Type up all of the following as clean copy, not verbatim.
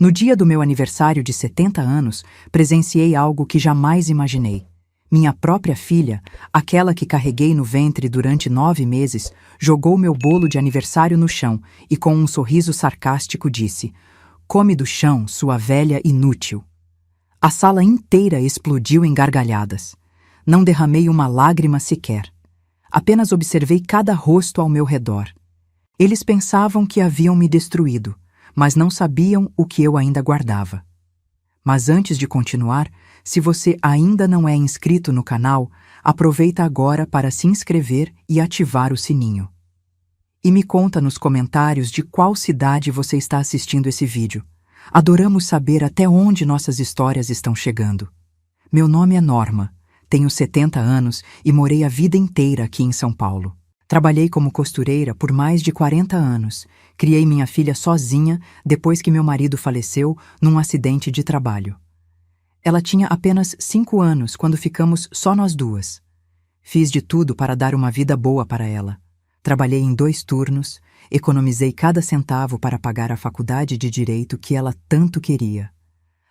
No dia do meu aniversário de 70 anos, presenciei algo que jamais imaginei. Minha própria filha, aquela que carreguei no ventre durante 9 meses, jogou meu bolo de aniversário no chão e com um sorriso sarcástico disse: "Come do chão, sua velha inútil." A sala inteira explodiu em gargalhadas. Não derramei uma lágrima sequer. Apenas observei cada rosto ao meu redor. Eles pensavam que haviam me destruído, mas não sabiam o que eu ainda guardava. Mas antes de continuar, se você ainda não é inscrito no canal, aproveita agora para se inscrever e ativar o sininho. E me conta nos comentários de qual cidade você está assistindo esse vídeo. Adoramos saber até onde nossas histórias estão chegando. Meu nome é Norma, tenho 70 anos e morei a vida inteira aqui em São Paulo. Trabalhei como costureira por mais de 40 anos. Criei minha filha sozinha depois que meu marido faleceu num acidente de trabalho. Ela tinha apenas 5 anos quando ficamos só nós duas. Fiz de tudo para dar uma vida boa para ela. Trabalhei em 2 turnos, economizei cada centavo para pagar a faculdade de Direito que ela tanto queria.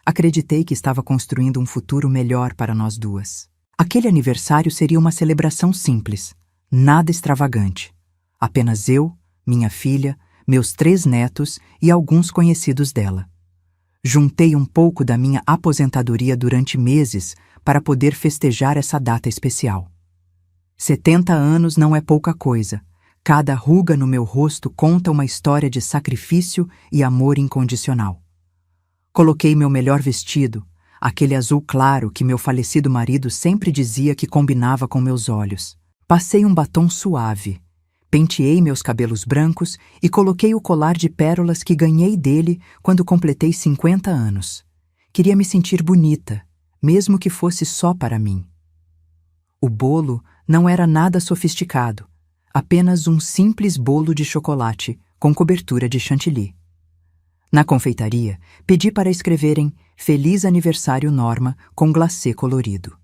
Acreditei que estava construindo um futuro melhor para nós duas. Aquele aniversário seria uma celebração simples, nada extravagante. Apenas eu, minha filha, meus 3 netos e alguns conhecidos dela. Juntei um pouco da minha aposentadoria durante meses para poder festejar essa data especial. 70 anos não é pouca coisa. Cada ruga no meu rosto conta uma história de sacrifício e amor incondicional. Coloquei meu melhor vestido, aquele azul claro que meu falecido marido sempre dizia que combinava com meus olhos. Passei um batom suave, penteei meus cabelos brancos e coloquei o colar de pérolas que ganhei dele quando completei 50 anos. Queria me sentir bonita, mesmo que fosse só para mim. O bolo não era nada sofisticado, apenas um simples bolo de chocolate com cobertura de chantilly. Na confeitaria, pedi para escreverem "Feliz Aniversário Norma" com glacê colorido.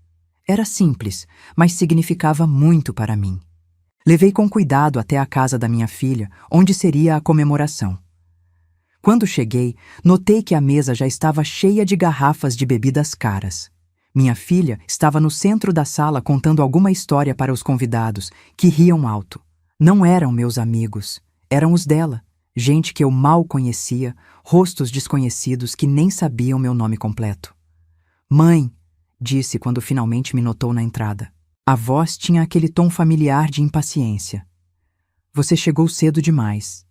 Era simples, mas significava muito para mim. Levei com cuidado até a casa da minha filha, onde seria a comemoração. Quando cheguei, notei que a mesa já estava cheia de garrafas de bebidas caras. Minha filha estava no centro da sala contando alguma história para os convidados, que riam alto. Não eram meus amigos, eram os dela, gente que eu mal conhecia, rostos desconhecidos que nem sabiam meu nome completo. "Mãe", disse quando finalmente me notou na entrada. A voz tinha aquele tom familiar de impaciência. "Você chegou cedo demais."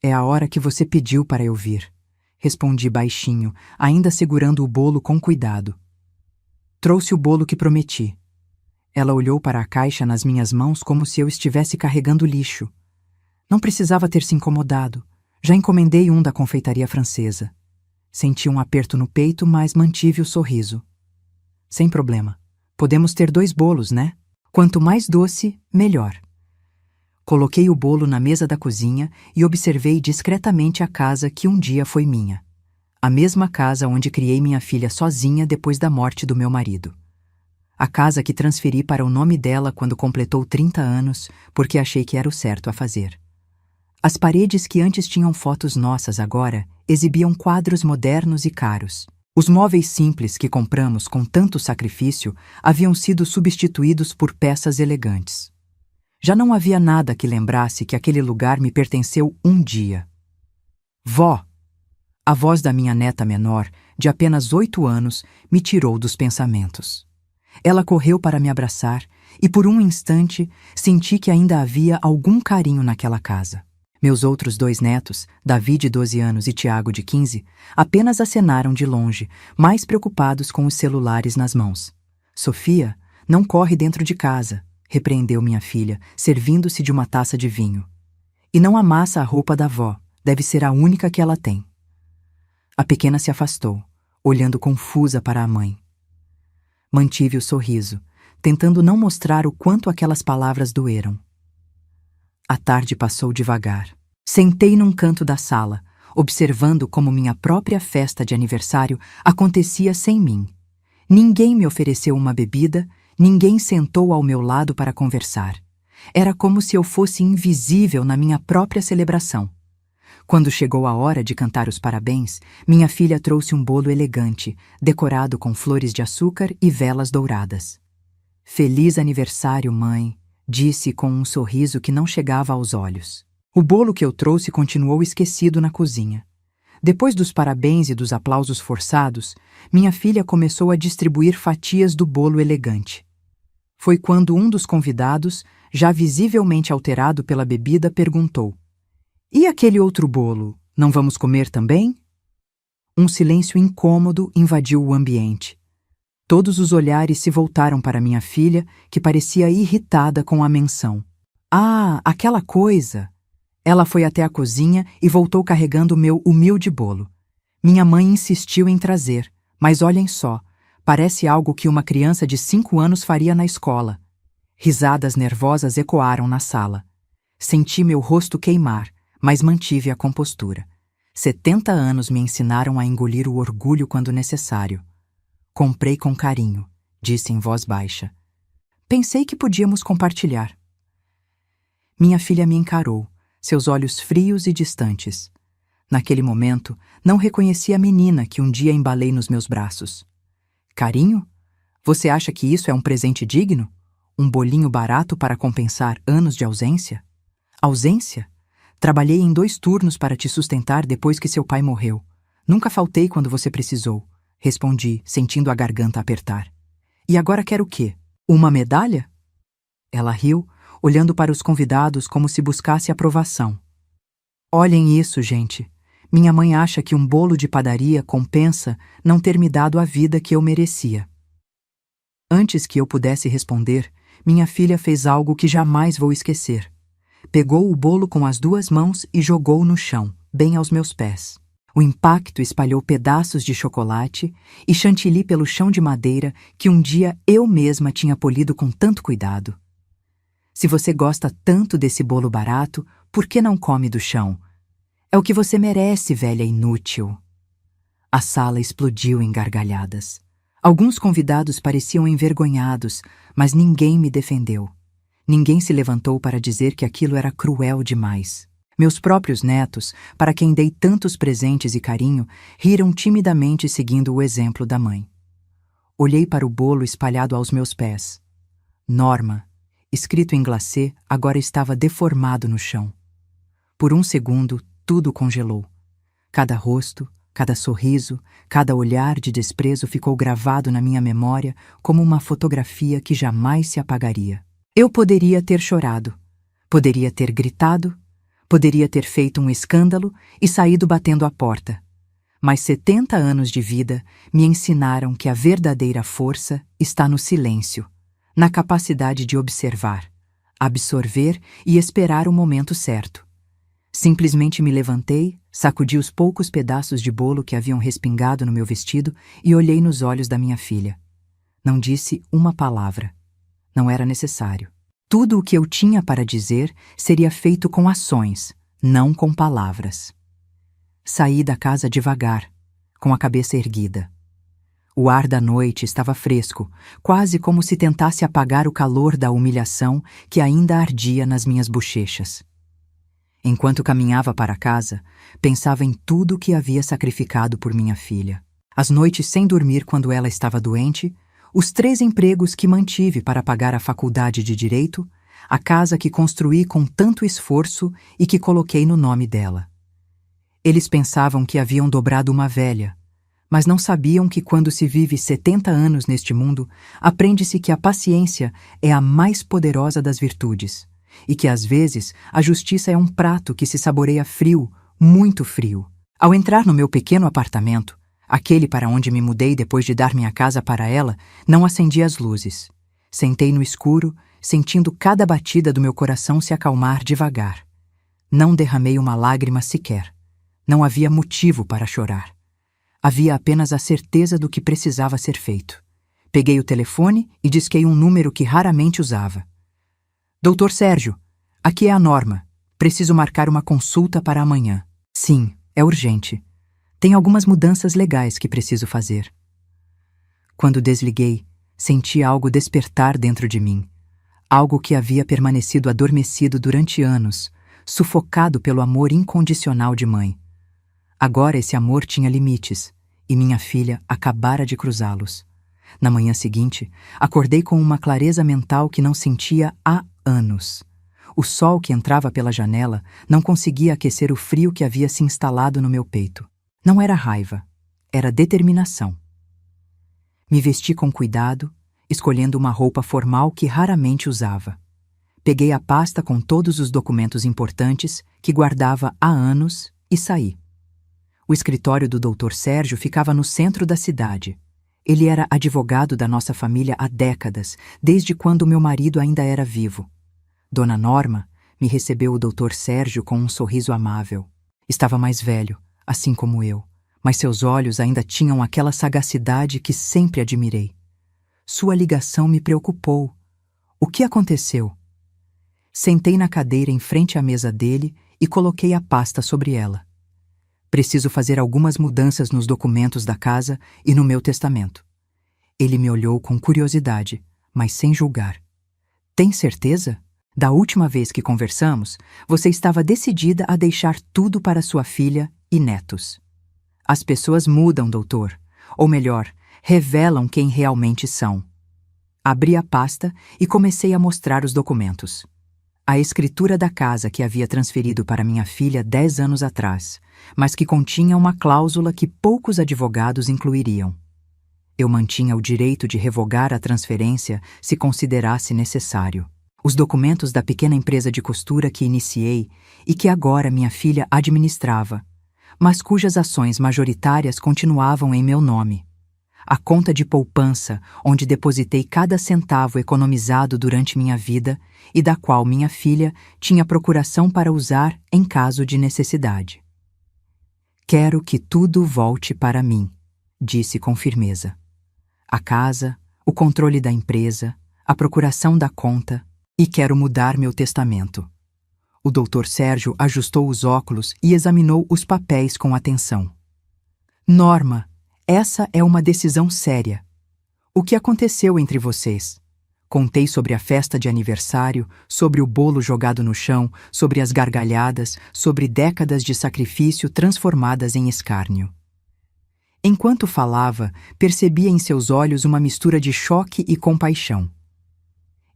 "É a hora que você pediu para eu vir", respondi baixinho, ainda segurando o bolo com cuidado. "Trouxe o bolo que prometi." Ela olhou para a caixa nas minhas mãos como se eu estivesse carregando lixo. Não precisava ter se incomodado. Já encomendei um da confeitaria francesa. Senti um aperto no peito, mas mantive o sorriso. "Sem problema. Podemos ter 2 bolos, né? Quanto mais doce, melhor." Coloquei o bolo na mesa da cozinha e observei discretamente a casa que um dia foi minha. A mesma casa onde criei minha filha sozinha depois da morte do meu marido. A casa que transferi para o nome dela quando completou 30 anos, porque achei que era o certo a fazer. As paredes que antes tinham fotos nossas agora exibiam quadros modernos e caros. Os móveis simples que compramos com tanto sacrifício haviam sido substituídos por peças elegantes. Já não havia nada que lembrasse que aquele lugar me pertenceu um dia. "Vó!" A voz da minha neta menor, de apenas 8 anos, me tirou dos pensamentos. Ela correu para me abraçar e, por um instante, senti que ainda havia algum carinho naquela casa. Meus outros 2 netos, Davi de 12 anos e Tiago de 15, apenas acenaram de longe, mais preocupados com os celulares nas mãos. "Sofia, não corre dentro de casa", repreendeu minha filha, servindo-se de uma taça de vinho. "E não amassa a roupa da avó, deve ser a única que ela tem." A pequena se afastou, olhando confusa para a mãe. Mantive o sorriso, tentando não mostrar o quanto aquelas palavras doeram. A tarde passou devagar. Sentei num canto da sala, observando como minha própria festa de aniversário acontecia sem mim. Ninguém me ofereceu uma bebida, ninguém sentou ao meu lado para conversar. Era como se eu fosse invisível na minha própria celebração. Quando chegou a hora de cantar os parabéns, minha filha trouxe um bolo elegante, decorado com flores de açúcar e velas douradas. "Feliz aniversário, mãe", disse com um sorriso que não chegava aos olhos. O bolo que eu trouxe continuou esquecido na cozinha. Depois dos parabéns e dos aplausos forçados, minha filha começou a distribuir fatias do bolo elegante. Foi quando um dos convidados, já visivelmente alterado pela bebida, perguntou: "E aquele outro bolo, não vamos comer também?" Um silêncio incômodo invadiu o ambiente. Todos os olhares se voltaram para minha filha, que parecia irritada com a menção. "Ah, aquela coisa!" Ela foi até a cozinha e voltou carregando o meu humilde bolo. Minha mãe insistiu em trazer, mas olhem só, parece algo que uma criança de 5 anos faria na escola. Risadas nervosas ecoaram na sala. Senti meu rosto queimar, mas mantive a compostura. 70 anos me ensinaram a engolir o orgulho quando necessário. "Comprei com carinho", disse em voz baixa. "Pensei que podíamos compartilhar." Minha filha me encarou, seus olhos frios e distantes. Naquele momento, não reconheci a menina que um dia embalei nos meus braços. "Carinho? Você acha que isso é um presente digno? Um bolinho barato para compensar anos de ausência?" "Ausência? Trabalhei em 2 turnos para te sustentar depois que seu pai morreu. Nunca faltei quando você precisou", respondi, sentindo a garganta apertar. "E agora quer o quê? Uma medalha?" Ela riu, olhando para os convidados como se buscasse aprovação. "Olhem isso, gente. Minha mãe acha que um bolo de padaria compensa não ter me dado a vida que eu merecia." Antes que eu pudesse responder, minha filha fez algo que jamais vou esquecer. Pegou o bolo com as 2 mãos e jogou no chão, bem aos meus pés. O impacto espalhou pedaços de chocolate e chantilly pelo chão de madeira que um dia eu mesma tinha polido com tanto cuidado. "Se você gosta tanto desse bolo barato, por que não come do chão? É o que você merece, velha inútil." A sala explodiu em gargalhadas. Alguns convidados pareciam envergonhados, mas ninguém me defendeu. Ninguém se levantou para dizer que aquilo era cruel demais. Meus próprios netos, para quem dei tantos presentes e carinho, riram timidamente seguindo o exemplo da mãe. Olhei para o bolo espalhado aos meus pés. "Norma", escrito em glacê, agora estava deformado no chão. Por um segundo, tudo congelou. Cada rosto, cada sorriso, cada olhar de desprezo ficou gravado na minha memória como uma fotografia que jamais se apagaria. Eu poderia ter chorado, poderia ter gritado, poderia ter feito um escândalo e saído batendo a porta. Mas 70 anos de vida me ensinaram que a verdadeira força está no silêncio, na capacidade de observar, absorver e esperar o momento certo. Simplesmente me levantei, sacudi os poucos pedaços de bolo que haviam respingado no meu vestido e olhei nos olhos da minha filha. Não disse uma palavra. Não era necessário. Tudo o que eu tinha para dizer seria feito com ações, não com palavras. Saí da casa devagar, com a cabeça erguida. O ar da noite estava fresco, quase como se tentasse apagar o calor da humilhação que ainda ardia nas minhas bochechas. Enquanto caminhava para casa, pensava em tudo o que havia sacrificado por minha filha. As noites sem dormir quando ela estava doente, os 3 empregos que mantive para pagar a faculdade de Direito, a casa que construí com tanto esforço e que coloquei no nome dela. Eles pensavam que haviam dobrado uma velha, mas não sabiam que quando se vive 70 anos neste mundo, aprende-se que a paciência é a mais poderosa das virtudes, e que às vezes a justiça é um prato que se saboreia frio, muito frio. Ao entrar no meu pequeno apartamento, aquele para onde me mudei depois de dar minha casa para ela, não acendi as luzes. Sentei no escuro, sentindo cada batida do meu coração se acalmar devagar. Não derramei uma lágrima sequer. Não havia motivo para chorar. Havia apenas a certeza do que precisava ser feito. Peguei o telefone e disquei um número que raramente usava. "Doutor Sérgio, aqui é a Norma. Preciso marcar uma consulta para amanhã." "Sim, é urgente. Tem algumas mudanças legais que preciso fazer." Quando desliguei, senti algo despertar dentro de mim. Algo que havia permanecido adormecido durante anos, sufocado pelo amor incondicional de mãe. Agora esse amor tinha limites, e minha filha acabara de cruzá-los. Na manhã seguinte, acordei com uma clareza mental que não sentia há anos. O sol que entrava pela janela não conseguia aquecer o frio que havia se instalado no meu peito. Não era raiva, era determinação. Me vesti com cuidado, escolhendo uma roupa formal que raramente usava. Peguei a pasta com todos os documentos importantes que guardava há anos e saí. O escritório do Dr. Sérgio ficava no centro da cidade. Ele era advogado da nossa família há décadas, desde quando meu marido ainda era vivo. Dona Norma me recebeu o Dr. Sérgio com um sorriso amável. Estava mais velho, assim como eu, mas seus olhos ainda tinham aquela sagacidade que sempre admirei. Sua ligação me preocupou. O que aconteceu? Sentei na cadeira em frente à mesa dele e coloquei a pasta sobre ela. Preciso fazer algumas mudanças nos documentos da casa e no meu testamento. Ele me olhou com curiosidade, mas sem julgar. Tem certeza? Da última vez que conversamos, você estava decidida a deixar tudo para sua filha e netos. As pessoas mudam, doutor. Ou melhor, revelam quem realmente são. Abri a pasta e comecei a mostrar os documentos. A escritura da casa que havia transferido para minha filha 10 anos atrás, mas que continha uma cláusula que poucos advogados incluiriam. Eu mantinha o direito de revogar a transferência se considerasse necessário. Os documentos da pequena empresa de costura que iniciei e que agora minha filha administrava, mas cujas ações majoritárias continuavam em meu nome. A conta de poupança, onde depositei cada centavo economizado durante minha vida e da qual minha filha tinha procuração para usar em caso de necessidade. Quero que tudo volte para mim, disse com firmeza. A casa, o controle da empresa, a procuração da conta, e quero mudar meu testamento. O Dr. Sérgio ajustou os óculos e examinou os papéis com atenção. Norma, essa é uma decisão séria. O que aconteceu entre vocês? Contei sobre a festa de aniversário, sobre o bolo jogado no chão, sobre as gargalhadas, sobre décadas de sacrifício transformadas em escárnio. Enquanto falava, percebia em seus olhos uma mistura de choque e compaixão.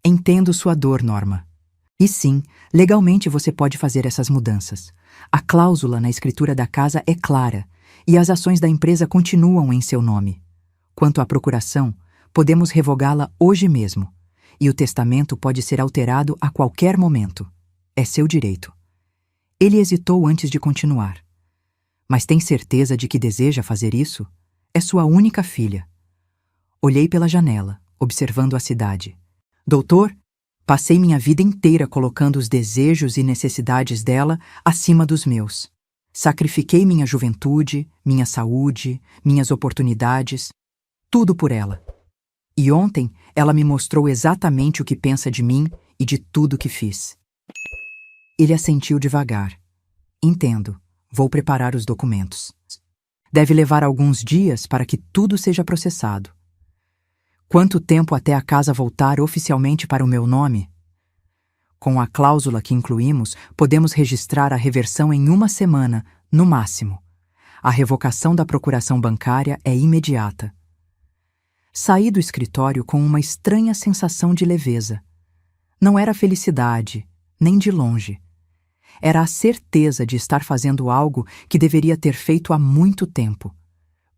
Entendo sua dor, Norma. E sim, legalmente você pode fazer essas mudanças. A cláusula na escritura da casa é clara, e as ações da empresa continuam em seu nome. Quanto à procuração, podemos revogá-la hoje mesmo, e o testamento pode ser alterado a qualquer momento. É seu direito. Ele hesitou antes de continuar. Mas tem certeza de que deseja fazer isso? É sua única filha. Olhei pela janela, observando a cidade. Doutor, passei minha vida inteira colocando os desejos e necessidades dela acima dos meus. Sacrifiquei minha juventude, minha saúde, minhas oportunidades, tudo por ela. E ontem ela me mostrou exatamente o que pensa de mim e de tudo que fiz. Ele assentiu devagar. Entendo, vou preparar os documentos. Deve levar alguns dias para que tudo seja processado. Quanto tempo até a casa voltar oficialmente para o meu nome? Com a cláusula que incluímos, podemos registrar a reversão em 1 semana, no máximo. A revocação da procuração bancária é imediata. Saí do escritório com uma estranha sensação de leveza. Não era felicidade, nem de longe. Era a certeza de estar fazendo algo que deveria ter feito há muito tempo.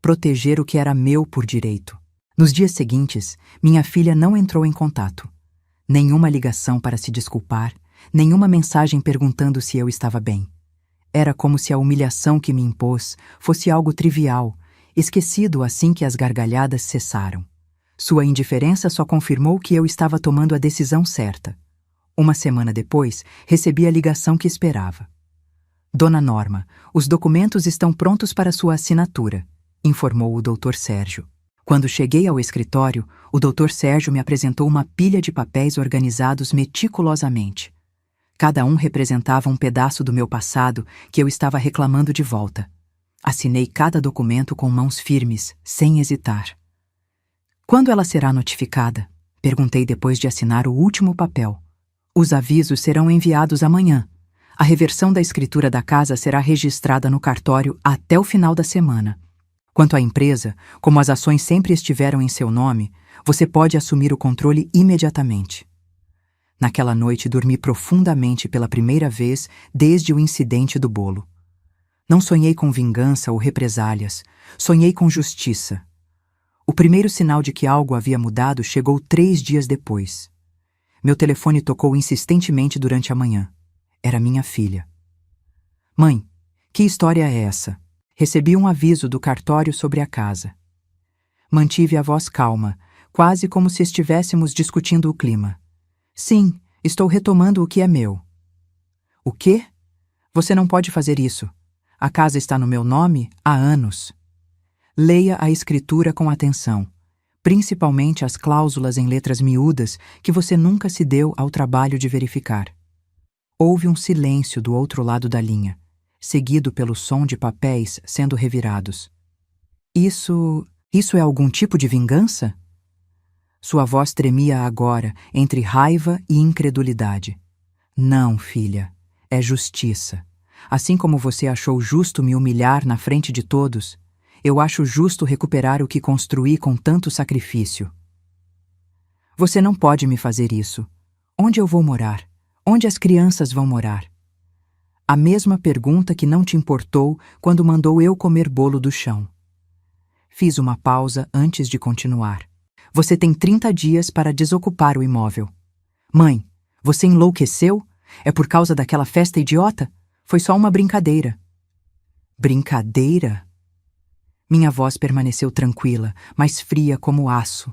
Proteger o que era meu por direito. Nos dias seguintes, minha filha não entrou em contato. Nenhuma ligação para se desculpar, nenhuma mensagem perguntando se eu estava bem. Era como se a humilhação que me impôs fosse algo trivial, esquecido assim que as gargalhadas cessaram. Sua indiferença só confirmou que eu estava tomando a decisão certa. 1 semana depois, recebi a ligação que esperava. Dona Norma, os documentos estão prontos para sua assinatura, informou o Dr. Sérgio. Quando cheguei ao escritório, o Dr. Sérgio me apresentou uma pilha de papéis organizados meticulosamente. Cada um representava um pedaço do meu passado que eu estava reclamando de volta. Assinei cada documento com mãos firmes, sem hesitar. Quando ela será notificada? Perguntei depois de assinar o último papel. Os avisos serão enviados amanhã. A reversão da escritura da casa será registrada no cartório até o final da semana. Quanto à empresa, como as ações sempre estiveram em seu nome, você pode assumir o controle imediatamente. Naquela noite dormi profundamente pela primeira vez desde o incidente do bolo. Não sonhei com vingança ou represálias, sonhei com justiça. O primeiro sinal de que algo havia mudado chegou 3 dias depois. Meu telefone tocou insistentemente durante a manhã. Era minha filha. Mãe, que história é essa? Recebi um aviso do cartório sobre a casa. Mantive a voz calma, quase como se estivéssemos discutindo o clima. Sim, estou retomando o que é meu. O quê? Você não pode fazer isso. A casa está no meu nome há anos. Leia a escritura com atenção, principalmente as cláusulas em letras miúdas que você nunca se deu ao trabalho de verificar. Houve um silêncio do outro lado da linha, seguido pelo som de papéis sendo revirados. Isso é algum tipo de vingança? Sua voz tremia agora, entre raiva e incredulidade. Não, filha, é justiça. Assim como você achou justo me humilhar na frente de todos, eu acho justo recuperar o que construí com tanto sacrifício. Você não pode me fazer isso. Onde eu vou morar? Onde as crianças vão morar? A mesma pergunta que não te importou quando mandou eu comer bolo do chão. Fiz uma pausa antes de continuar. Você tem 30 dias para desocupar o imóvel. Mãe, você enlouqueceu? É por causa daquela festa idiota? Foi só uma brincadeira. Brincadeira? Minha voz permaneceu tranquila, mas fria como aço.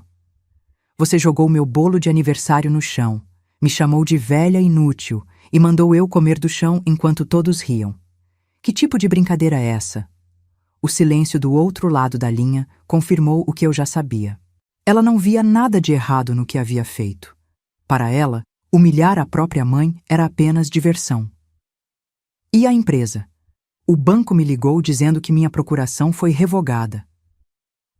Você jogou meu bolo de aniversário no chão, me chamou de velha inútil e mandou eu comer do chão enquanto todos riam. Que tipo de brincadeira é essa? O silêncio do outro lado da linha confirmou o que eu já sabia. Ela não via nada de errado no que havia feito. Para ela, humilhar a própria mãe era apenas diversão. E a empresa? O banco me ligou dizendo que minha procuração foi revogada.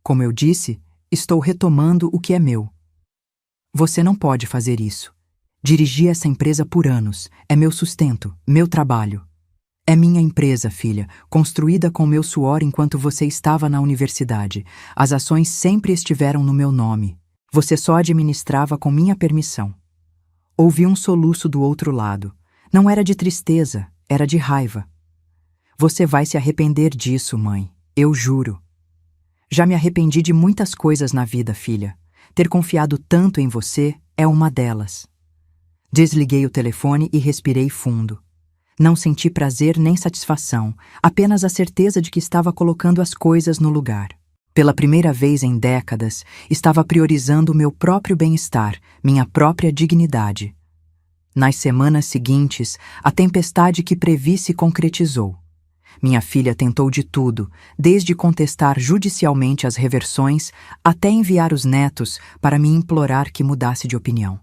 Como eu disse, estou retomando o que é meu. Você não pode fazer isso. Dirigi essa empresa por anos. É meu sustento, meu trabalho. É minha empresa, filha, construída com meu suor enquanto você estava na universidade. As ações sempre estiveram no meu nome. Você só administrava com minha permissão. Ouvi um soluço do outro lado. Não era de tristeza, era de raiva. Você vai se arrepender disso, mãe. Eu juro. Já me arrependi de muitas coisas na vida, filha. Ter confiado tanto em você é uma delas. Desliguei o telefone e respirei fundo. Não senti prazer nem satisfação, apenas a certeza de que estava colocando as coisas no lugar. Pela primeira vez em décadas, estava priorizando o meu próprio bem-estar, minha própria dignidade. Nas semanas seguintes, a tempestade que previ se concretizou. Minha filha tentou de tudo, desde contestar judicialmente as reversões até enviar os netos para me implorar que mudasse de opinião.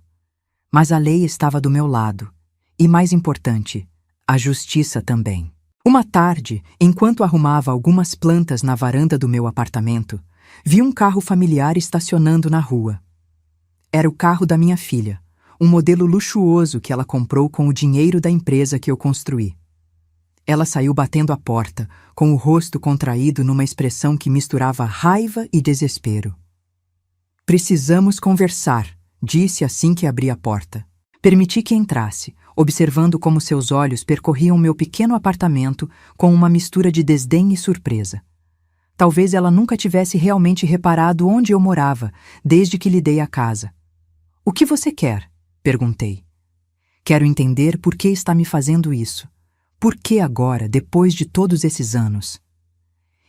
Mas a lei estava do meu lado. E, mais importante, a justiça também. Uma tarde, enquanto arrumava algumas plantas na varanda do meu apartamento, vi um carro familiar estacionando na rua. Era o carro da minha filha, um modelo luxuoso que ela comprou com o dinheiro da empresa que eu construí. Ela saiu batendo a porta, com o rosto contraído numa expressão que misturava raiva e desespero. Precisamos conversar, disse assim que abri a porta. Permiti que entrasse, observando como seus olhos percorriam meu pequeno apartamento com uma mistura de desdém e surpresa. Talvez ela nunca tivesse realmente reparado onde eu morava, desde que lhe dei a casa. O que você quer? Perguntei. Quero entender por que está me fazendo isso. Por que agora, depois de todos esses anos?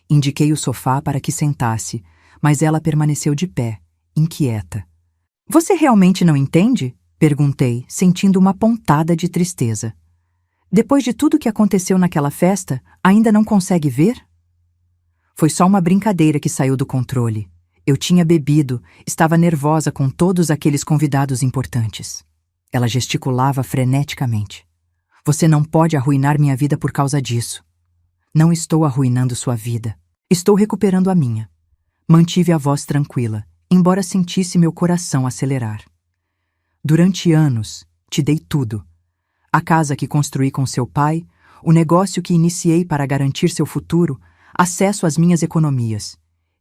Indiquei o sofá para que sentasse, mas ela permaneceu de pé, inquieta. Você realmente não entende? Perguntei, sentindo uma pontada de tristeza. Depois de tudo que aconteceu naquela festa, ainda não consegue ver? Foi só uma brincadeira que saiu do controle. Eu tinha bebido, estava nervosa com todos aqueles convidados importantes. Ela gesticulava freneticamente. Você não pode arruinar minha vida por causa disso. Não estou arruinando sua vida. Estou recuperando a minha. Mantive a voz tranquila, embora sentisse meu coração acelerar. Durante anos, te dei tudo. A casa que construí com seu pai, o negócio que iniciei para garantir seu futuro, acesso às minhas economias.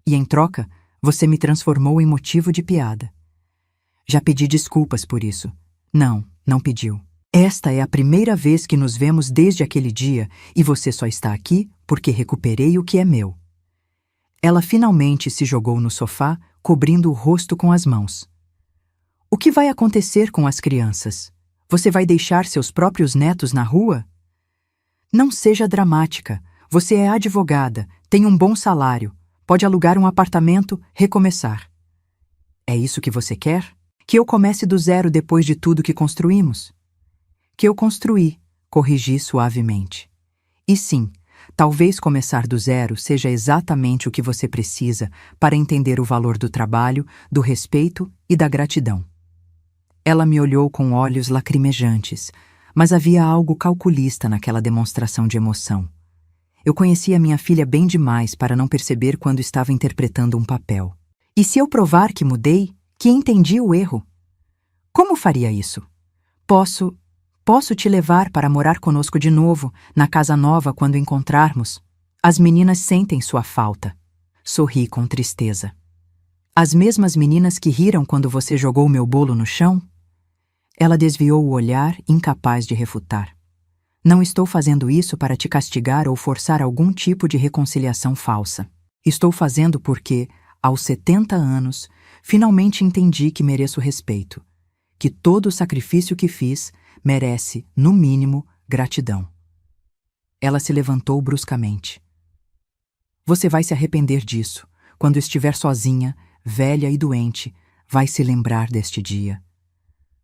E, em troca, você me transformou em motivo de piada. Já pedi desculpas por isso. Não, não pediu. Esta é a primeira vez que nos vemos desde aquele dia e você só está aqui porque recuperei o que é meu. Ela finalmente se jogou no sofá, cobrindo o rosto com as mãos. O que vai acontecer com as crianças? Você vai deixar seus próprios netos na rua? Não seja dramática. Você é advogada, tem um bom salário, pode alugar um apartamento, recomeçar. É isso que você quer? Que eu comece do zero depois de tudo que construímos? Que eu construí, corrigi suavemente. E sim, talvez começar do zero seja exatamente o que você precisa para entender o valor do trabalho, do respeito e da gratidão. Ela me olhou com olhos lacrimejantes, mas havia algo calculista naquela demonstração de emoção. Eu conhecia minha filha bem demais para não perceber quando estava interpretando um papel. E se eu provar que mudei, que entendi o erro? Como faria isso? Posso te levar para morar conosco de novo, na casa nova quando encontrarmos. As meninas sentem sua falta. Sorri com tristeza. As mesmas meninas que riram quando você jogou meu bolo no chão? Ela desviou o olhar, incapaz de refutar. Não estou fazendo isso para te castigar ou forçar algum tipo de reconciliação falsa. Estou fazendo porque, aos 70 anos, finalmente entendi que mereço respeito, que todo o sacrifício que fiz merece, no mínimo, gratidão. Ela se levantou bruscamente. Você vai se arrepender disso. Quando estiver sozinha, velha e doente, vai se lembrar deste dia.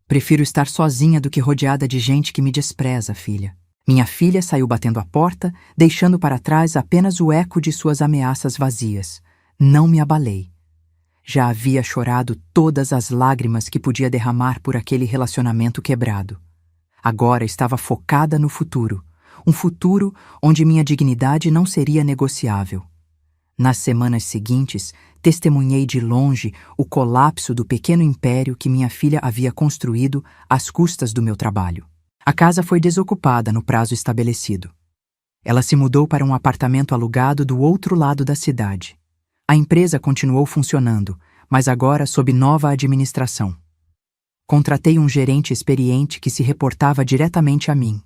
Prefiro estar sozinha do que rodeada de gente que me despreza, filha. Minha filha saiu batendo a porta, deixando para trás apenas o eco de suas ameaças vazias. Não me abalei. Já havia chorado todas as lágrimas que podia derramar por aquele relacionamento quebrado. Agora estava focada no futuro, um futuro onde minha dignidade não seria negociável. Nas semanas seguintes, testemunhei de longe o colapso do pequeno império que minha filha havia construído às custas do meu trabalho. A casa foi desocupada no prazo estabelecido. Ela se mudou para um apartamento alugado do outro lado da cidade. A empresa continuou funcionando, mas agora sob nova administração. Contratei um gerente experiente que se reportava diretamente a mim.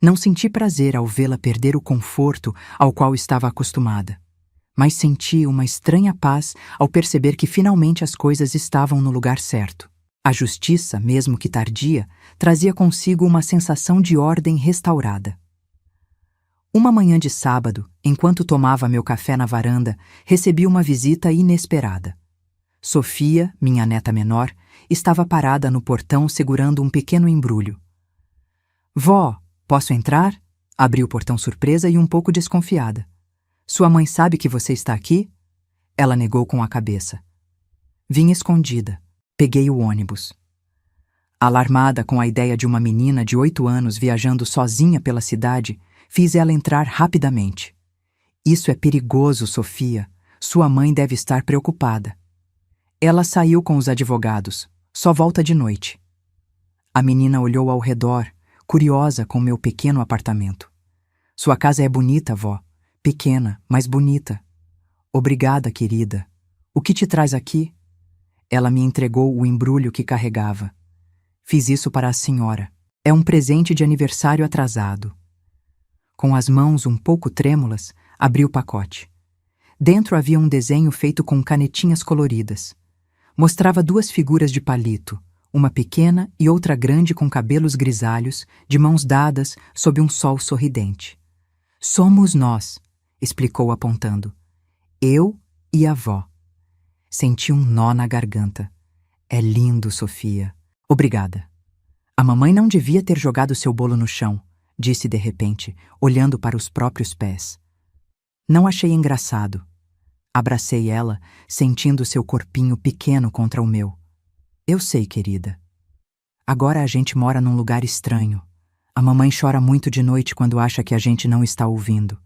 Não senti prazer ao vê-la perder o conforto ao qual estava acostumada, mas senti uma estranha paz ao perceber que finalmente as coisas estavam no lugar certo. A justiça, mesmo que tardia, trazia consigo uma sensação de ordem restaurada. Uma manhã de sábado, enquanto tomava meu café na varanda, recebi uma visita inesperada. Sofia, minha neta menor, estava parada no portão segurando um pequeno embrulho. Vó, posso entrar? Abri o portão surpresa e um pouco desconfiada. Sua mãe sabe que você está aqui? Ela negou com a cabeça. Vim escondida. Peguei o ônibus. Alarmada com a ideia de uma menina de 8 anos viajando sozinha pela cidade, fiz ela entrar rapidamente. Isso é perigoso, Sofia. Sua mãe deve estar preocupada. Ela saiu com os advogados. Só volta de noite. A menina olhou ao redor, curiosa com meu pequeno apartamento. Sua casa é bonita, vó. Pequena, mas bonita. Obrigada, querida. O que te traz aqui? Ela me entregou o embrulho que carregava. Fiz isso para a senhora. É um presente de aniversário atrasado. Com as mãos um pouco trêmulas, abri o pacote. Dentro havia um desenho feito com canetinhas coloridas. Mostrava 2 figuras de palito, uma pequena e outra grande com cabelos grisalhos, de mãos dadas sob um sol sorridente. Somos nós, explicou apontando. Eu e a avó. Senti um nó na garganta. É lindo, Sofia. Obrigada. A mamãe não devia ter jogado seu bolo no chão, disse de repente, olhando para os próprios pés. Não achei engraçado. Abracei ela, sentindo seu corpinho pequeno contra o meu. Eu sei, querida. Agora a gente mora num lugar estranho. A mamãe chora muito de noite quando acha que a gente não está ouvindo.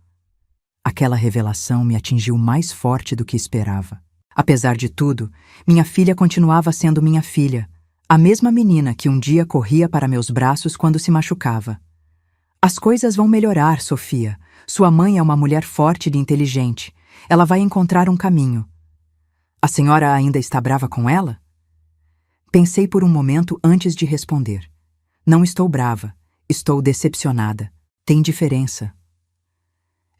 Aquela revelação me atingiu mais forte do que esperava. Apesar de tudo, minha filha continuava sendo minha filha, A mesma menina que um dia corria para meus braços quando se machucava. As coisas vão melhorar, Sofia. Sua mãe é uma mulher forte e inteligente. Ela vai encontrar um caminho. A senhora ainda está brava com ela? Pensei por um momento antes de responder. Não estou brava. Estou decepcionada. Tem diferença.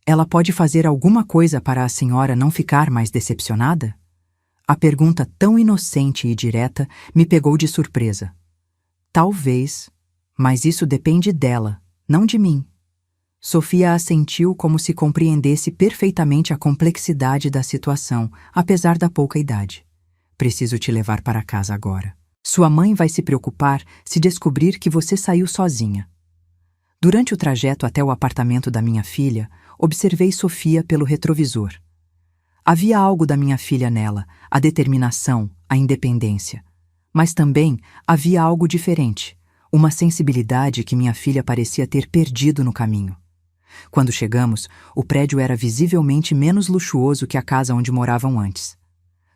Ela pode fazer alguma coisa para a senhora não ficar mais decepcionada? A pergunta tão inocente e direta me pegou de surpresa. Talvez, mas isso depende dela, não de mim. Sofia assentiu como se compreendesse perfeitamente a complexidade da situação, apesar da pouca idade. Preciso te levar para casa agora. Sua mãe vai se preocupar se descobrir que você saiu sozinha. Durante o trajeto até o apartamento da minha filha, observei Sofia pelo retrovisor. Havia algo da minha filha nela, a determinação, a independência. Mas também havia algo diferente, uma sensibilidade que minha filha parecia ter perdido no caminho. Quando chegamos, o prédio era visivelmente menos luxuoso que a casa onde moravam antes.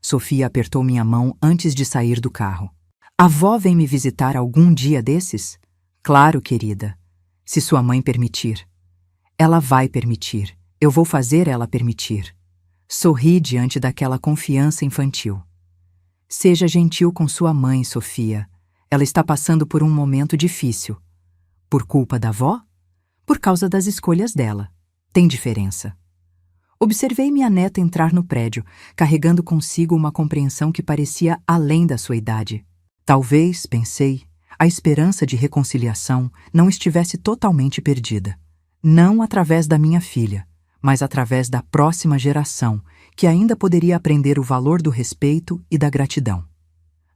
Sofia apertou minha mão antes de sair do carro. A avó vem me visitar algum dia desses? Claro, querida. Se sua mãe permitir. Ela vai permitir. Eu vou fazer ela permitir. Sorri diante daquela confiança infantil. Seja gentil com sua mãe, Sofia. Ela está passando por um momento difícil. Por culpa da avó? Por causa das escolhas dela. Tem diferença. Observei minha neta entrar no prédio, carregando consigo uma compreensão que parecia além da sua idade. Talvez, pensei, a esperança de reconciliação não estivesse totalmente perdida. Não através da minha filha, mas através da próxima geração, que ainda poderia aprender o valor do respeito e da gratidão.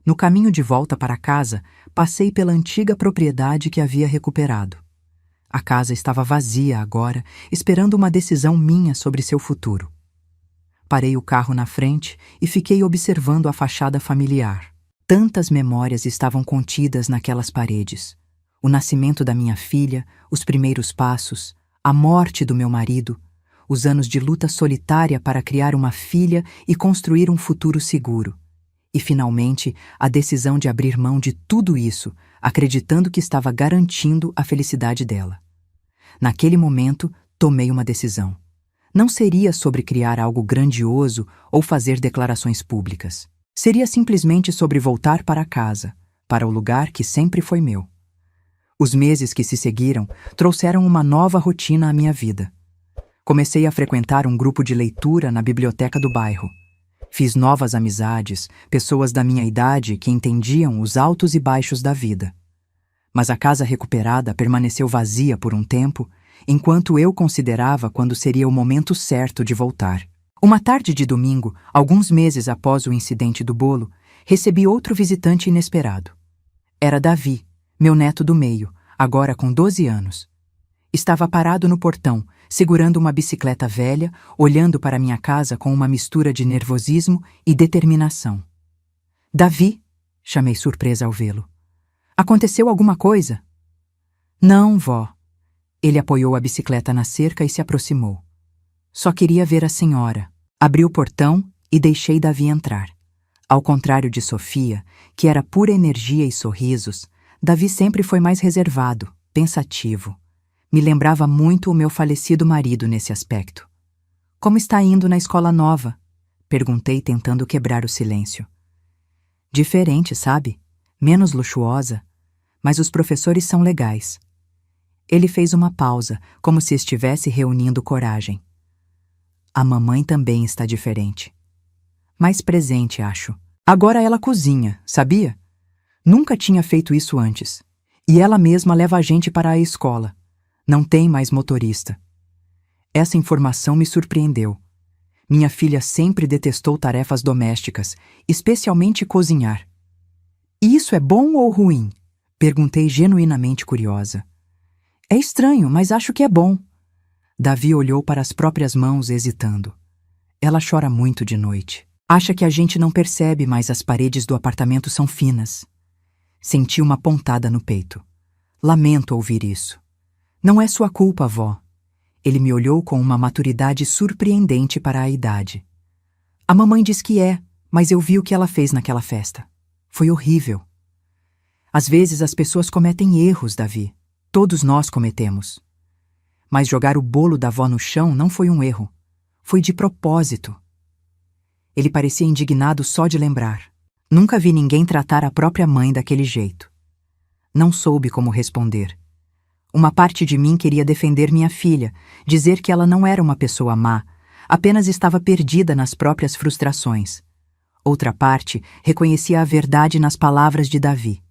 No caminho de volta para casa, passei pela antiga propriedade que havia recuperado. A casa estava vazia agora, esperando uma decisão minha sobre seu futuro. Parei o carro na frente e fiquei observando a fachada familiar. Tantas memórias estavam contidas naquelas paredes. O nascimento da minha filha, os primeiros passos, a morte do meu marido, os anos de luta solitária para criar uma filha e construir um futuro seguro. E, finalmente, a decisão de abrir mão de tudo isso, acreditando que estava garantindo a felicidade dela. Naquele momento, tomei uma decisão. Não seria sobre criar algo grandioso ou fazer declarações públicas. Seria simplesmente sobre voltar para casa, para o lugar que sempre foi meu. Os meses que se seguiram trouxeram uma nova rotina à minha vida. Comecei a frequentar um grupo de leitura na biblioteca do bairro. Fiz novas amizades, pessoas da minha idade que entendiam os altos e baixos da vida. Mas a casa recuperada permaneceu vazia por um tempo, enquanto eu considerava quando seria o momento certo de voltar. Uma tarde de domingo, alguns meses após o incidente do bolo, recebi outro visitante inesperado. Era Davi, meu neto do meio, agora com 12 anos. Estava parado no portão, segurando uma bicicleta velha, olhando para minha casa com uma mistura de nervosismo e determinação. Davi, chamei surpresa ao vê-lo. Aconteceu alguma coisa? Não, vó. Ele apoiou a bicicleta na cerca e se aproximou. Só queria ver a senhora. Abri o portão e deixei Davi entrar. Ao contrário de Sofia, que era pura energia e sorrisos, Davi sempre foi mais reservado, pensativo. Me lembrava muito o meu falecido marido nesse aspecto. Como está indo na escola nova? Perguntei, tentando quebrar o silêncio. Diferente, sabe? Menos luxuosa, mas os professores são legais. Ele fez uma pausa, como se estivesse reunindo coragem. A mamãe também está diferente. Mais presente, acho. Agora ela cozinha, sabia? Nunca tinha feito isso antes. E ela mesma leva a gente para a escola. Não tem mais motorista. Essa informação me surpreendeu. Minha filha sempre detestou tarefas domésticas, especialmente cozinhar. E isso é bom ou ruim? Perguntei genuinamente curiosa. É estranho, mas acho que é bom. Davi olhou para as próprias mãos, hesitando. Ela chora muito de noite. Acha que a gente não percebe, mas as paredes do apartamento são finas. Senti uma pontada no peito. Lamento ouvir isso. Não é sua culpa, vó. Ele me olhou com uma maturidade surpreendente para a idade. A mamãe diz que é, mas eu vi o que ela fez naquela festa. Foi horrível. Às vezes as pessoas cometem erros, Davi. Todos nós cometemos. Mas jogar o bolo da avó no chão não foi um erro. Foi de propósito. Ele parecia indignado só de lembrar. Nunca vi ninguém tratar a própria mãe daquele jeito. Não soube como responder. Uma parte de mim queria defender minha filha, dizer que ela não era uma pessoa má, apenas estava perdida nas próprias frustrações. Outra parte reconhecia a verdade nas palavras de Davi.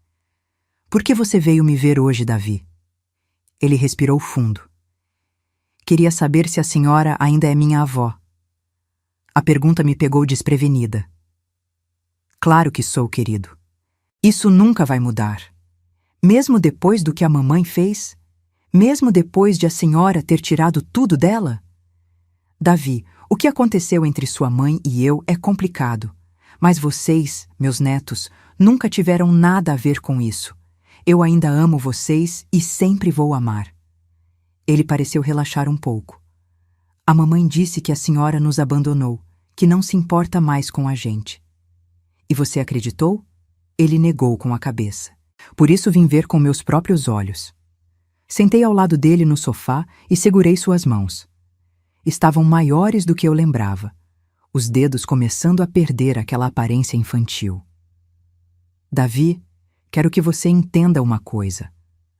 Por que você veio me ver hoje, Davi? Ele respirou fundo. Queria saber se a senhora ainda é minha avó. A pergunta me pegou desprevenida. Claro que sou, querido. Isso nunca vai mudar. Mesmo depois do que a mamãe fez? Mesmo depois de a senhora ter tirado tudo dela? Davi, o que aconteceu entre sua mãe e eu é complicado. Mas vocês, meus netos, nunca tiveram nada a ver com isso. Eu ainda amo vocês e sempre vou amar. Ele pareceu relaxar um pouco. A mamãe disse que a senhora nos abandonou, que não se importa mais com a gente. E você acreditou? Ele negou com a cabeça. Por isso vim ver com meus próprios olhos. Sentei ao lado dele no sofá e segurei suas mãos. Estavam maiores do que eu lembrava, os dedos começando a perder aquela aparência infantil. Davi, quero que você entenda uma coisa.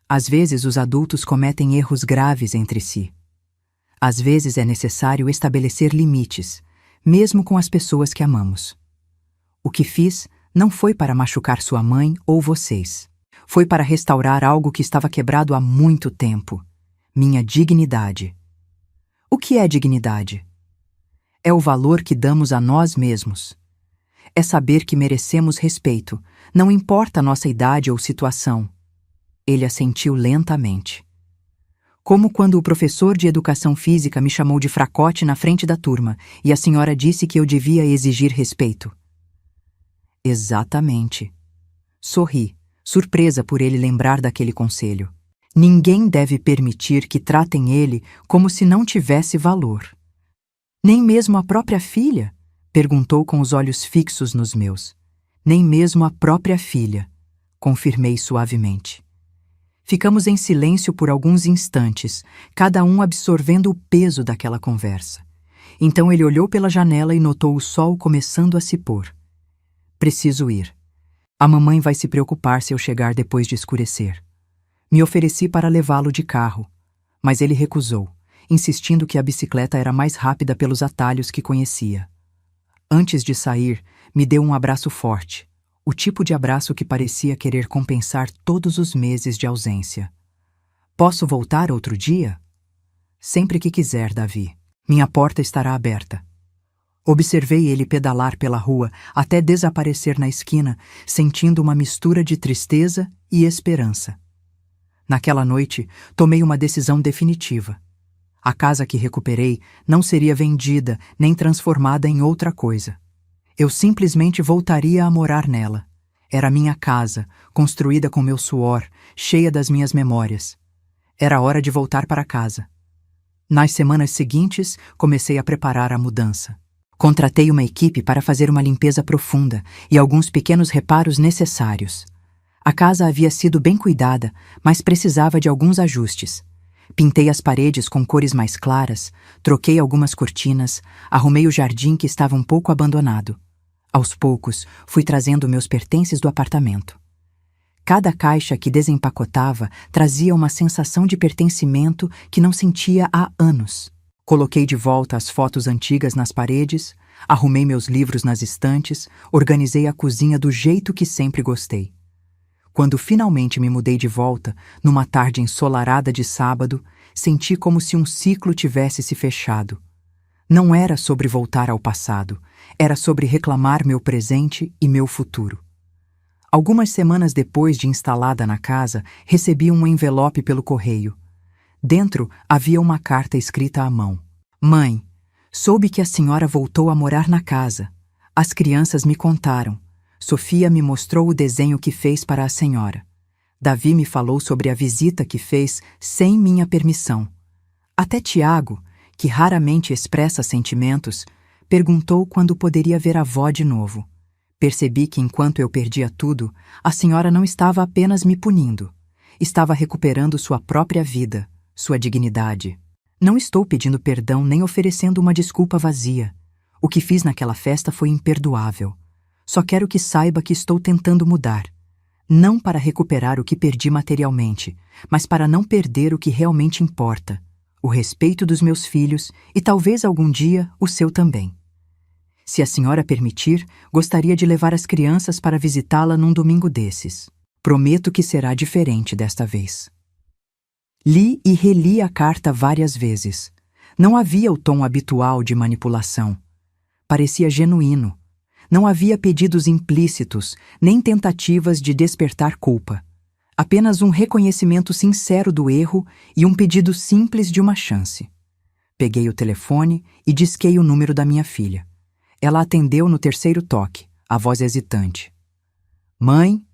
Às vezes os adultos cometem erros graves entre si. Às vezes é necessário estabelecer limites, mesmo com as pessoas que amamos. O que fiz não foi para machucar sua mãe ou vocês. Foi para restaurar algo que estava quebrado há muito tempo. Minha dignidade. O que é dignidade? É o valor que damos a nós mesmos. É saber que merecemos respeito, não importa a nossa idade ou situação. Ele assentiu lentamente. Como quando o professor de educação física me chamou de fracote na frente da turma e a senhora disse que eu devia exigir respeito. Exatamente. Sorri, surpresa por ele lembrar daquele conselho. Ninguém deve permitir que tratem ele como se não tivesse valor. Nem mesmo a própria filha? Perguntou com os olhos fixos nos meus. Nem mesmo a própria filha, confirmei suavemente. Ficamos em silêncio por alguns instantes, cada um absorvendo o peso daquela conversa. Então ele olhou pela janela e notou o sol começando a se pôr. Preciso ir. A mamãe vai se preocupar se eu chegar depois de escurecer. Me ofereci para levá-lo de carro, mas ele recusou, insistindo que a bicicleta era mais rápida pelos atalhos que conhecia. Antes de sair, me deu um abraço forte, o tipo de abraço que parecia querer compensar todos os meses de ausência. Posso voltar outro dia? Sempre que quiser, Davi. Minha porta estará aberta. Observei ele pedalar pela rua até desaparecer na esquina, sentindo uma mistura de tristeza e esperança. Naquela noite, tomei uma decisão definitiva. A casa que recuperei não seria vendida nem transformada em outra coisa. Eu simplesmente voltaria a morar nela. Era minha casa, construída com meu suor, cheia das minhas memórias. Era hora de voltar para casa. Nas semanas seguintes, comecei a preparar a mudança. Contratei uma equipe para fazer uma limpeza profunda e alguns pequenos reparos necessários. A casa havia sido bem cuidada, mas precisava de alguns ajustes. Pintei as paredes com cores mais claras, troquei algumas cortinas, arrumei o jardim que estava um pouco abandonado. Aos poucos, fui trazendo meus pertences do apartamento. Cada caixa que desempacotava trazia uma sensação de pertencimento que não sentia há anos. Coloquei de volta as fotos antigas nas paredes, arrumei meus livros nas estantes, organizei a cozinha do jeito que sempre gostei. Quando finalmente me mudei de volta, numa tarde ensolarada de sábado, senti como se um ciclo tivesse se fechado. Não era sobre voltar ao passado, era sobre reclamar meu presente e meu futuro. Algumas semanas depois de instalada na casa, recebi um envelope pelo correio. Dentro havia uma carta escrita à mão. Mãe, soube que a senhora voltou a morar na casa. As crianças me contaram. Sofia me mostrou o desenho que fez para a senhora. Davi me falou sobre a visita que fez sem minha permissão. Até Tiago, que raramente expressa sentimentos, perguntou quando poderia ver a avó de novo. Percebi que enquanto eu perdia tudo, a senhora não estava apenas me punindo. Estava recuperando sua própria vida, sua dignidade. Não estou pedindo perdão nem oferecendo uma desculpa vazia. O que fiz naquela festa foi imperdoável. Só quero que saiba que estou tentando mudar. Não para recuperar o que perdi materialmente, mas para não perder o que realmente importa: o respeito dos meus filhos e talvez algum dia o seu também. Se a senhora permitir, gostaria de levar as crianças para visitá-la num domingo desses. Prometo que será diferente desta vez. Li e reli a carta várias vezes. Não havia o tom habitual de manipulação. Parecia genuíno. Não havia pedidos implícitos, nem tentativas de despertar culpa. Apenas um reconhecimento sincero do erro e um pedido simples de uma chance. Peguei o telefone e disquei o número da minha filha. Ela atendeu no terceiro toque, a voz hesitante. Mãe,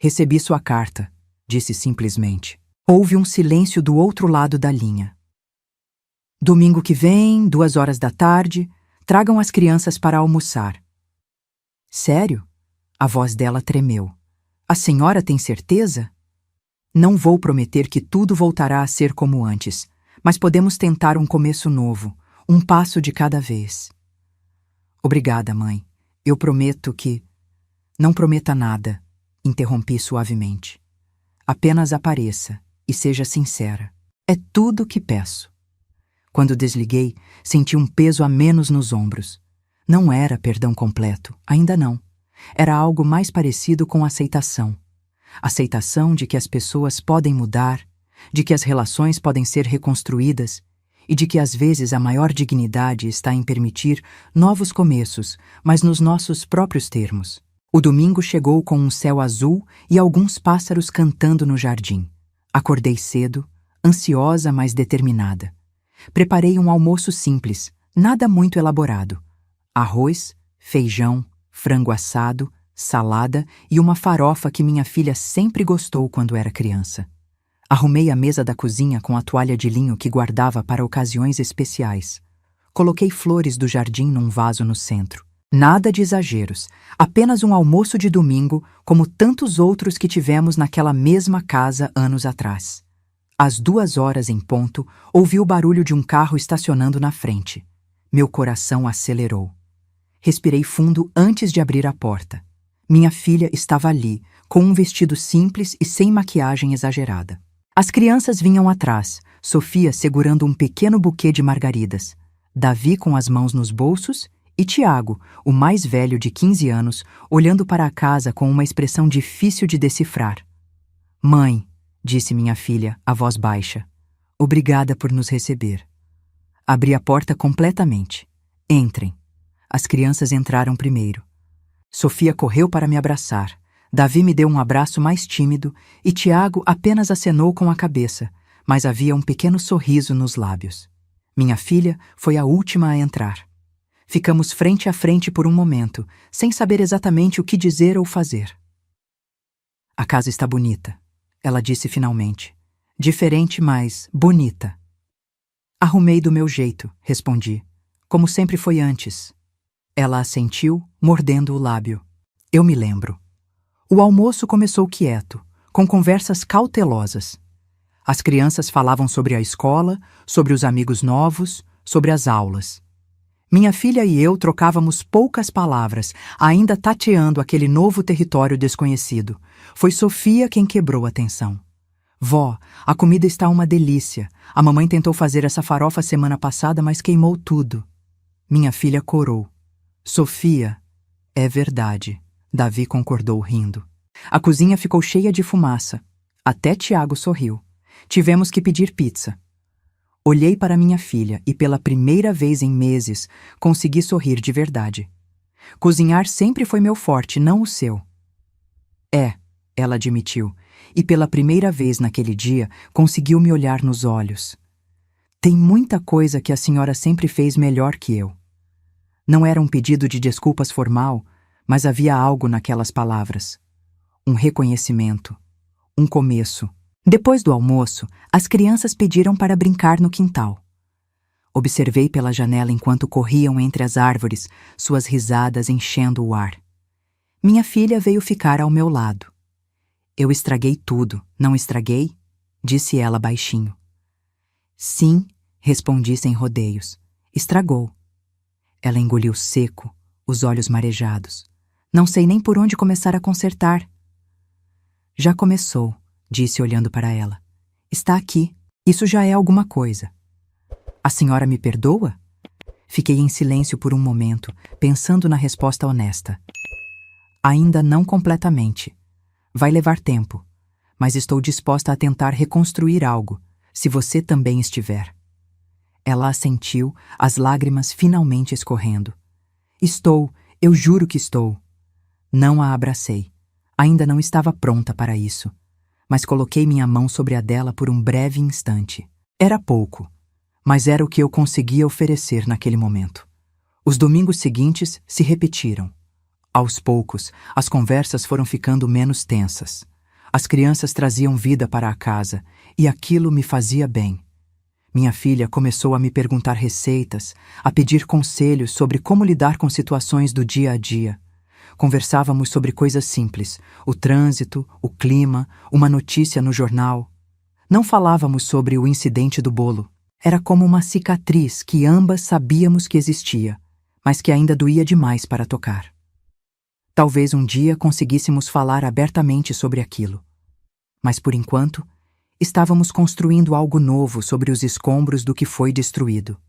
recebi sua carta, disse simplesmente. Houve um silêncio do outro lado da linha. Domingo que vem, 2 horas da tarde, tragam as crianças para almoçar. Sério? A voz dela tremeu. A senhora tem certeza? Não vou prometer que tudo voltará a ser como antes, mas podemos tentar um começo novo, um passo de cada vez. Obrigada, mãe. Eu prometo que... Não prometa nada, interrompi suavemente. Apenas apareça e seja sincera. É tudo o que peço. Quando desliguei, senti um peso a menos nos ombros. Não era perdão completo, ainda não. Era algo mais parecido com aceitação. Aceitação de que as pessoas podem mudar, de que as relações podem ser reconstruídas e de que às vezes a maior dignidade está em permitir novos começos, mas nos nossos próprios termos. O domingo chegou com um céu azul e alguns pássaros cantando no jardim. Acordei cedo, ansiosa, mas determinada. Preparei um almoço simples, nada muito elaborado. Arroz, feijão, frango assado, salada e uma farofa que minha filha sempre gostou quando era criança. Arrumei a mesa da cozinha com a toalha de linho que guardava para ocasiões especiais. Coloquei flores do jardim num vaso no centro. Nada de exageros, apenas um almoço de domingo, como tantos outros que tivemos naquela mesma casa anos atrás. Às 2 horas em ponto, ouvi o barulho de um carro estacionando na frente. Meu coração acelerou. Respirei fundo antes de abrir a porta. Minha filha estava ali, com um vestido simples e sem maquiagem exagerada. As crianças vinham atrás, Sofia segurando um pequeno buquê de margaridas, Davi com as mãos nos bolsos e Tiago, o mais velho de 15 anos, olhando para a casa com uma expressão difícil de decifrar. Mãe, disse minha filha, a voz baixa, obrigada por nos receber. Abri a porta completamente. Entrem. As crianças entraram primeiro. Sofia correu para me abraçar. Davi me deu um abraço mais tímido e Tiago apenas acenou com a cabeça, mas havia um pequeno sorriso nos lábios. Minha filha foi a última a entrar. Ficamos frente a frente por um momento, sem saber exatamente o que dizer ou fazer. A casa está bonita, ela disse finalmente. Diferente, mas bonita. Arrumei do meu jeito, respondi, como sempre foi antes. Ela assentiu, mordendo o lábio. Eu me lembro. O almoço começou quieto, com conversas cautelosas. As crianças falavam sobre a escola, sobre os amigos novos, sobre as aulas. Minha filha e eu trocávamos poucas palavras, ainda tateando aquele novo território desconhecido. Foi Sofia quem quebrou a tensão. Vó, a comida está uma delícia. A mamãe tentou fazer essa farofa semana passada, mas queimou tudo. Minha filha corou. Sofia, é verdade. Davi concordou rindo. A cozinha ficou cheia de fumaça. Até Tiago sorriu. Tivemos que pedir pizza. Olhei para minha filha e pela primeira vez em meses consegui sorrir de verdade. Cozinhar sempre foi meu forte, não o seu. É, ela admitiu, e pela primeira vez naquele dia conseguiu me olhar nos olhos. Tem muita coisa que a senhora sempre fez melhor que eu. Não era um pedido de desculpas formal, mas havia algo naquelas palavras. Um reconhecimento. Um começo. Depois do almoço, as crianças pediram para brincar no quintal. Observei pela janela enquanto corriam entre as árvores, suas risadas enchendo o ar. Minha filha veio ficar ao meu lado. Eu estraguei tudo, não estraguei? Disse ela baixinho. Sim, respondi sem rodeios. Estragou. Ela engoliu seco, os olhos marejados. Não sei nem por onde começar a consertar. Já começou, disse olhando para ela. Está aqui. Isso já é alguma coisa. A senhora me perdoa? Fiquei em silêncio por um momento, pensando na resposta honesta. Ainda não completamente. Vai levar tempo, mas estou disposta a tentar reconstruir algo, se você também estiver. Ela assentiu, as lágrimas finalmente escorrendo. Estou, eu juro que estou. Não a abracei. Ainda não estava pronta para isso, mas coloquei minha mão sobre a dela por um breve instante. Era pouco, mas era o que eu conseguia oferecer naquele momento. Os domingos seguintes se repetiram. Aos poucos, as conversas foram ficando menos tensas. As crianças traziam vida para a casa, e aquilo me fazia bem. Minha filha começou a me perguntar receitas, a pedir conselhos sobre como lidar com situações do dia a dia. Conversávamos sobre coisas simples, o trânsito, o clima, uma notícia no jornal. Não falávamos sobre o incidente do bolo. Era como uma cicatriz que ambas sabíamos que existia, mas que ainda doía demais para tocar. Talvez um dia conseguíssemos falar abertamente sobre aquilo. Mas, por enquanto, estávamos construindo algo novo sobre os escombros do que foi destruído.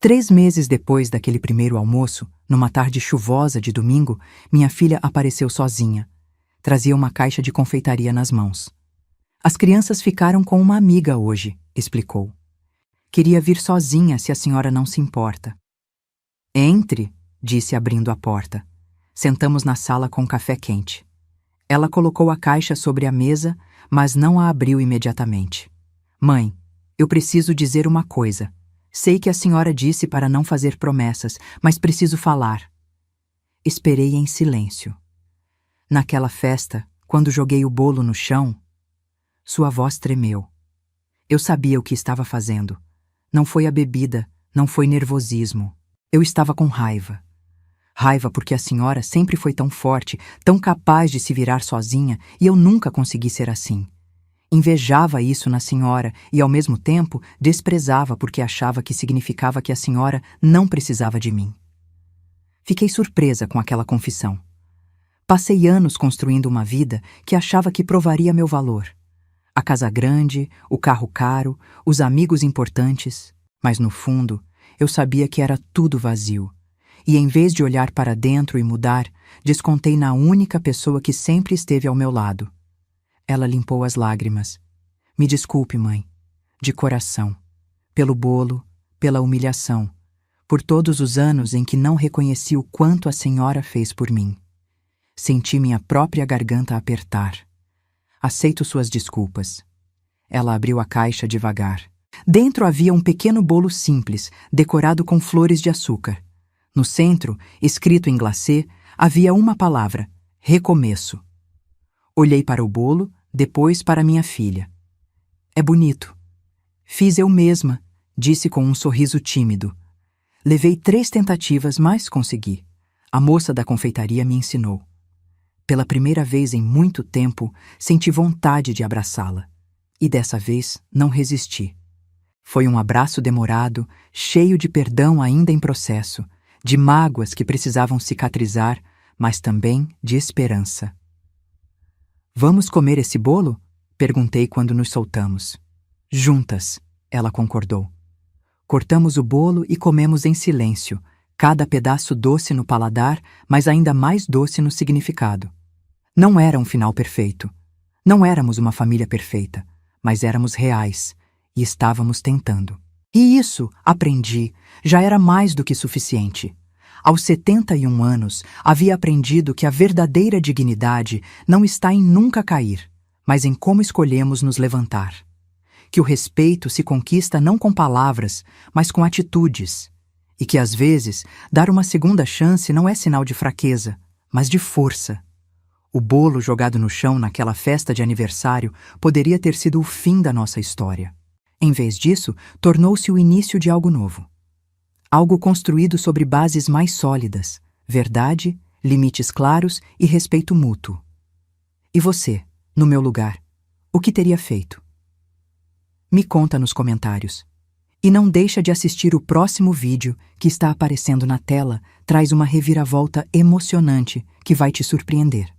3 meses depois daquele primeiro almoço, numa tarde chuvosa de domingo, minha filha apareceu sozinha. Trazia uma caixa de confeitaria nas mãos. As crianças ficaram com uma amiga hoje, explicou. Queria vir sozinha se a senhora não se importa. Entre, disse abrindo a porta. Sentamos na sala com café quente. Ela colocou a caixa sobre a mesa, mas não a abriu imediatamente. Mãe, eu preciso dizer uma coisa. Sei que a senhora disse para não fazer promessas, mas preciso falar. Esperei em silêncio. Naquela festa, quando joguei o bolo no chão, sua voz tremeu. Eu sabia o que estava fazendo. Não foi a bebida, não foi nervosismo. Eu estava com raiva. Raiva porque a senhora sempre foi tão forte, tão capaz de se virar sozinha, e eu nunca consegui ser assim. Invejava isso na senhora e, ao mesmo tempo, desprezava porque achava que significava que a senhora não precisava de mim. Fiquei surpresa com aquela confissão. Passei anos construindo uma vida que achava que provaria meu valor. A casa grande, o carro caro, os amigos importantes, mas no fundo, eu sabia que era tudo vazio. E em vez de olhar para dentro e mudar, descontei na única pessoa que sempre esteve ao meu lado. Ela limpou as lágrimas. Me desculpe, mãe. De coração. Pelo bolo, pela humilhação. Por todos os anos em que não reconheci o quanto a senhora fez por mim. Senti minha própria garganta apertar. Aceito suas desculpas. Ela abriu a caixa devagar. Dentro havia um pequeno bolo simples, decorado com flores de açúcar. No centro, escrito em glacê, havia uma palavra: recomeço. Olhei para o bolo, depois para minha filha. É bonito. Fiz eu mesma, disse com um sorriso tímido. Levei 3 tentativas, mas consegui. A moça da confeitaria me ensinou. Pela primeira vez em muito tempo, senti vontade de abraçá-la. E dessa vez, não resisti. Foi um abraço demorado, cheio de perdão ainda em processo, de mágoas que precisavam cicatrizar, mas também de esperança. Vamos comer esse bolo? Perguntei quando nos soltamos. Juntas, ela concordou. Cortamos o bolo e comemos em silêncio, cada pedaço doce no paladar, mas ainda mais doce no significado. Não era um final perfeito. Não éramos uma família perfeita, mas éramos reais e estávamos tentando. E isso, aprendi, já era mais do que suficiente. Aos 71 anos, havia aprendido que a verdadeira dignidade não está em nunca cair, mas em como escolhemos nos levantar. Que o respeito se conquista não com palavras, mas com atitudes. E que, às vezes, dar uma segunda chance não é sinal de fraqueza, mas de força. O bolo jogado no chão naquela festa de aniversário poderia ter sido o fim da nossa história. Em vez disso, tornou-se o início de algo novo. Algo construído sobre bases mais sólidas: verdade, limites claros e respeito mútuo. E você, no meu lugar, o que teria feito? Me conta nos comentários. E não deixa de assistir o próximo vídeo que está aparecendo na tela, traz uma reviravolta emocionante que vai te surpreender.